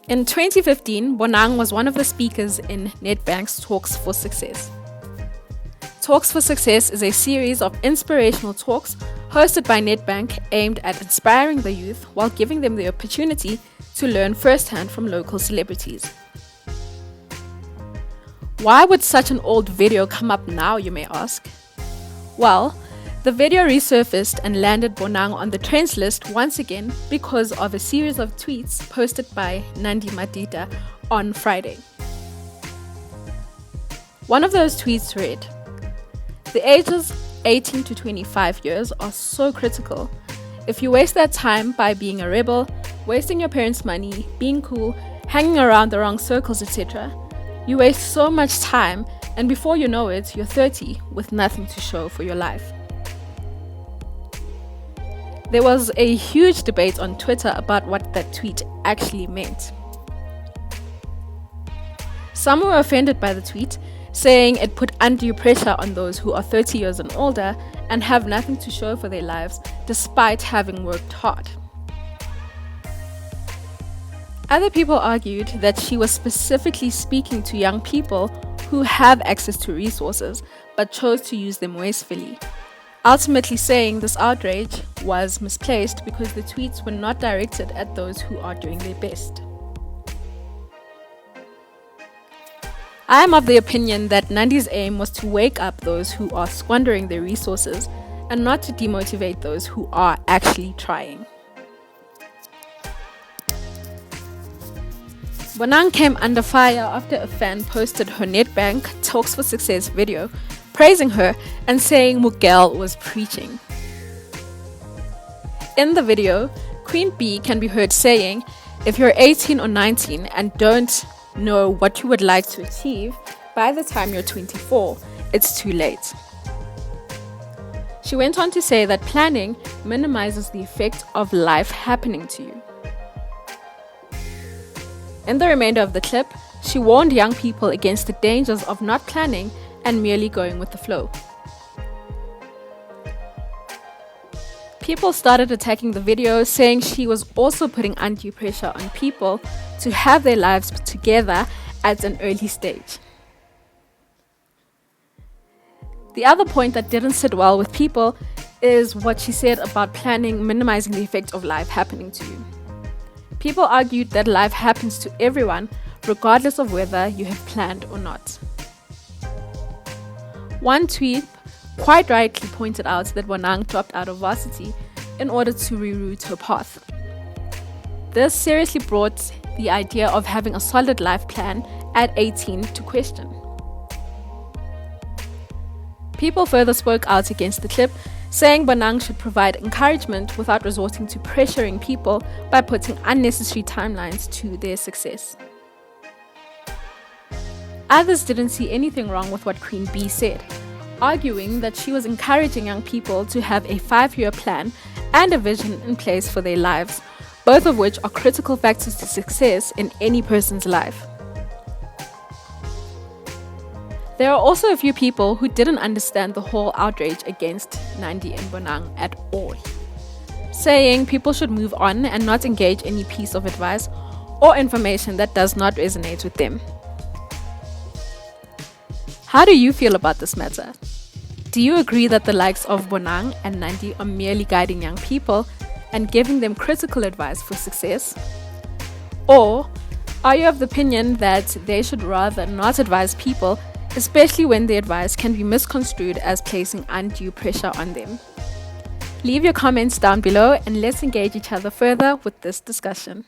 In 2015, Bonang was one of the speakers in Nedbank's Talks for Success. Talks for Success is a series of inspirational talks hosted by Nedbank aimed at inspiring the youth while giving them the opportunity to learn firsthand from local celebrities. Why would such an old video come up now, you may ask? Well, the video resurfaced and landed Bonang on the trends list once again because of a series of tweets posted by Nandi Madida on Friday. One of those tweets read, "The ages 18 to 25 years are so critical. If you waste that time by being a rebel, wasting your parents' money, being cool, hanging around the wrong circles, etc., you waste so much time, and before you know it, you're 30 with nothing to show for your life." There was a huge debate on Twitter about what that tweet actually meant. Some were offended by the tweet, saying it put undue pressure on those who are 30 years and older and have nothing to show for their lives despite having worked hard. Other people argued that she was specifically speaking to young people who have access to resources but chose to use them wastefully, ultimately saying this outrage was misplaced because the tweets were not directed at those who are doing their best. I am of the opinion that Nandi's aim was to wake up those who are squandering their resources and not to demotivate those who are actually trying. Bonang came under fire after a fan posted her Nedbank Talks for Success video, praising her and saying Mugel was preaching. In the video, Queen Bee can be heard saying, "If you're 18 or 19 and don't know what you would like to achieve by the time you're 24, it's too late." She went on to say that planning minimizes the effect of life happening to you. In the remainder of the clip, she warned young people against the dangers of not planning and merely going with the flow. People started attacking the video, saying she was also putting undue pressure on people to have their lives put together at an early stage. The other point that didn't sit well with people is what she said about planning minimizing the effect of life happening to you. People argued that life happens to everyone, regardless of whether you have planned or not. One tweet quite rightly pointed out that Bonang dropped out of varsity in order to reroute her path. This seriously brought the idea of having a solid life plan at 18 to question. People further spoke out against the clip, saying Bonang should provide encouragement without resorting to pressuring people by putting unnecessary timelines to their success. Others didn't see anything wrong with what Queen Bee said, arguing that she was encouraging young people to have a 5-year plan and a vision in place for their lives, both of which are critical factors to success in any person's life. There are also a few people who didn't understand the whole outrage against Nandi and Bonang at all, saying people should move on and not engage any piece of advice or information that does not resonate with them. How do you feel about this matter? Do you agree that the likes of Bonang and Nandi are merely guiding young people and giving them critical advice for success? Or are you of the opinion that they should rather not advise people, especially when the advice can be misconstrued as placing undue pressure on them? Leave your comments down below and let's engage each other further with this discussion.